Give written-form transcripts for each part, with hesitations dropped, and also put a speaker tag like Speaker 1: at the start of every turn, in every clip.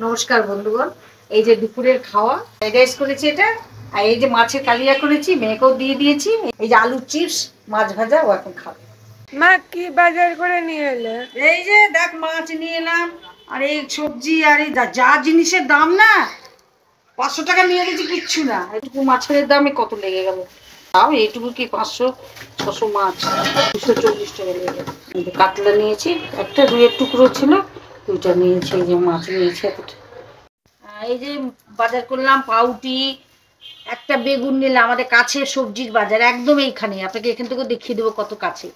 Speaker 1: নমস্কার বন্ধুগণ, এই যে দুপুরের খাওয়া ফ্রাইড রাইস করেছি এটা, আর এই যে মাছের কালিয়া করেছি, মেয়েকেও দিয়ে দিয়েছি। এই যে আলুর চিপস, মাছ ভাজা, ও এখন খাবে।
Speaker 2: মা কি বাজার করে নিয়ে এলে?
Speaker 1: এই যে দেখ, মাছ নিয়ে এলাম, আর এই সবজি, আর এই যা জিনিসের দাম না, 500 টাকা নিয়ে গেছি কিচ্ছু না। এইটুকু মাছের দামে কত লেগে গেল, তাও এইটুকু কি 500-600 মাছ 240 টাকা লেগে গেল। কাতলা নিয়েছি একটা, রুইয়ের টুকরো ছিল, দুইটা নিয়েছি। এই যে মাছ নিয়েছি এতটা। এই যে বাজার করলাম পাউটি, একটা বেগুন নিলাম। আমাদের কাছে সবজির বাজার একদম এইখানে, আপনাকে এখান থেকে দেখিয়ে দেবো কত কাছে।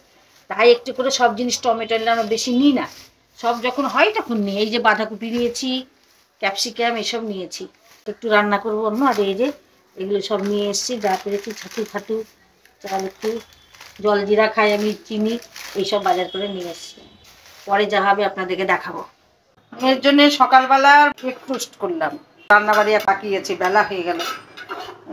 Speaker 1: তাই একটু করে সব জিনিস, টমেটো নিলাম, বেশি নিই না, সব যখন হয় তখন নিই। এই যে বাঁধাকপি নিয়েছি, ক্যাপসিকাম এসব নিয়েছি, একটু রান্না করবো অন্য। আর এই যে এগুলো সব নিয়ে এসেছি, যা পেরেছি, ছাতু ফাটু, চাল, একটু জল জিরা খাই আমি, চিনি, এইসব বাজার করে নিয়ে এসেছি। পরে যা হবে আপনাদেরকে দেখাবো। এর জন্য সকালবেলা কেক টোস্ট করলাম, রান্নাবাড়ি পাকিয়েছি, বেলা হয়ে গেল,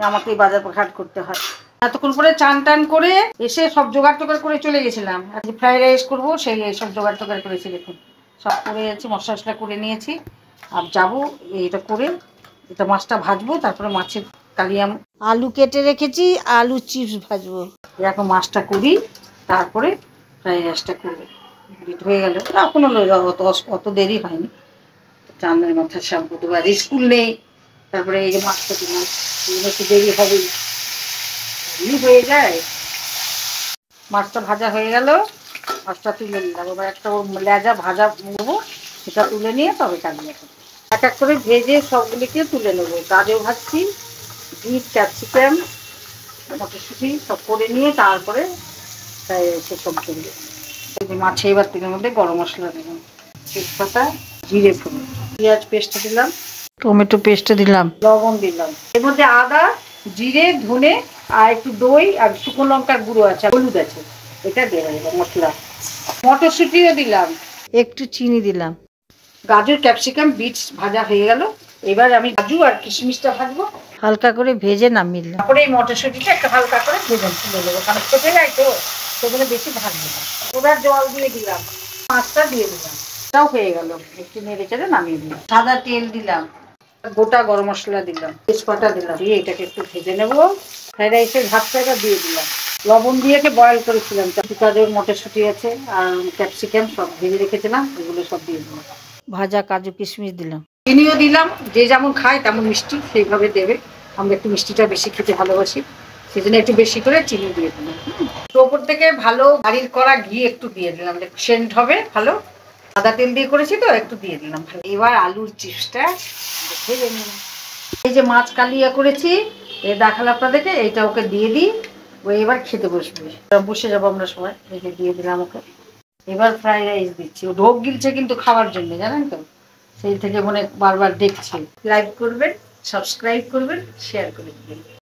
Speaker 1: আমাকেই বাজার ঘাট করতে হয়। এতক্ষণ করে চান টান করে এসে সব জোগাড় টোগাড় করে চলে গেছিলাম। আজকে ফ্রাইড রাইস করবো, সেই সব জোগাড় টোগাড় করেছি। দেখুন সব করে যাচ্ছি, মশলা টশলা করে নিয়েছি। আর যাবো এইটা করে, এটা মাছটা ভাজবো, তারপরে মাছের কালিয়াম আলু কেটে রেখেছি, আলু চিপস ভাজবো। এরকম মাছটা করি, তারপরে ফ্রাইড রাইসটা করবো। হয়ে গেল, এখনো অত দেরি হয়নি। চাঁদের মাথার শ্যাম্পু দেবো, আর স্কুল নেই। তারপরে এই যে মাছটা দিলাম, একটু দেরি হবেই, হয়ে যায়। মাছটা ভাজা হয়ে গেল, মাছটা তুলে নিলাম। এবার একটা লেজা ভাজা নেবো, সেটা তুলে নিয়ে তবে কালিয়ে এক এক করে ভেজে সবগুলিকে তুলে নেবো। গাজর ভাজছি, বিট, ক্যাপসিকাম, মটরশুঁটি সব করে নিয়ে তারপরে সেসব করবো। মাছে এবার তেলের মধ্যে গরম মশলা দিলাম, তেজপাতা, জিরে ফোড়ন, পেঁয়াজ পেস্ট দিলাম, টমেটো পেস্ট দিলাম, লবণ দিলাম, এর মধ্যে আদা, জিরে, ধনে, আর একটু দই, আর শুকনো লঙ্কার গুঁড়ো আছে, হলুদ আছে, এটা দেওয়া যাবে মশলা। মটরশুঁটিও দিলাম, একটু চিনি দিলাম। গাজর, ক্যাপসিকাম, বিটস ভাজা হয়ে গেল। এবার আমি কাজু আর কিশমিশটা ভাজবো, হালকা করে ভেজে নামিয়ে নিলাম। তারপরে এই মটরশুঁটিটা একটু হালকা করে ভেজে তুলে দেবো, কারণ খেতে যায় তো, সেগুলো বেশি ভাজবো না। ওরা জল দিয়ে দিলাম, মাছটা দিয়ে দিলাম, এটাও হয়ে গেল। একটু নেড়ে চেড়ে নামিয়ে দিলাম। সাদা তেল দিলাম, গোটা গরম মশলা দিলাম, তেজপাতা দিলাম, দিয়ে এটাকে একটু ভেজে নেবো। ফ্রাইড রাইসের ভাতটা দিয়ে দিলাম, লবণ দিয়ে বয়েল করেছিলাম। গাজর, মটরশুঁটি আছে, আর ক্যাপসিকাম সব ভেজে রেখেছিলাম, এগুলো সব দিয়ে দিলাম। ভাজা কাজু কিশমিশ দিলাম, চিনিও দিলাম। যে যেমন খায় তেমন মিষ্টি সেইভাবে দেবে। আমরা একটু মিষ্টিটা বেশি খেতে ভালোবাসি, সেই জন্য একটু বেশি করে চিনি দিয়ে দিলাম। তো ওপর থেকে ভালো বাড়ির করা ঘি একটু দিয়ে দিলাম, সেন্ট হবে ভালো। সাদা তেল দিয়ে করেছি তো, একটু দিয়ে দিলাম। এবার আলুর চিপসটা ভেজে নিলাম। এই যে মাছ কালিয়া করেছি, এ দেখালাম আপনাদেরকে, এইটা ওকে দিয়ে দিই। ও এবার খেতে বসবে, বসে যাবো আমরা সবাই। এই যে দিয়ে দিলাম ওকে। এবার ফ্রাইড রাইস দিচ্ছি, ও ঢোক গিলছে কিন্তু খাওয়ার জন্য, জানেন তো, সেই থেকে মনে বারবার দেখছি। লাইক করবেন, সাবস্ক্রাইব করবেন, শেয়ার করে দিবেন।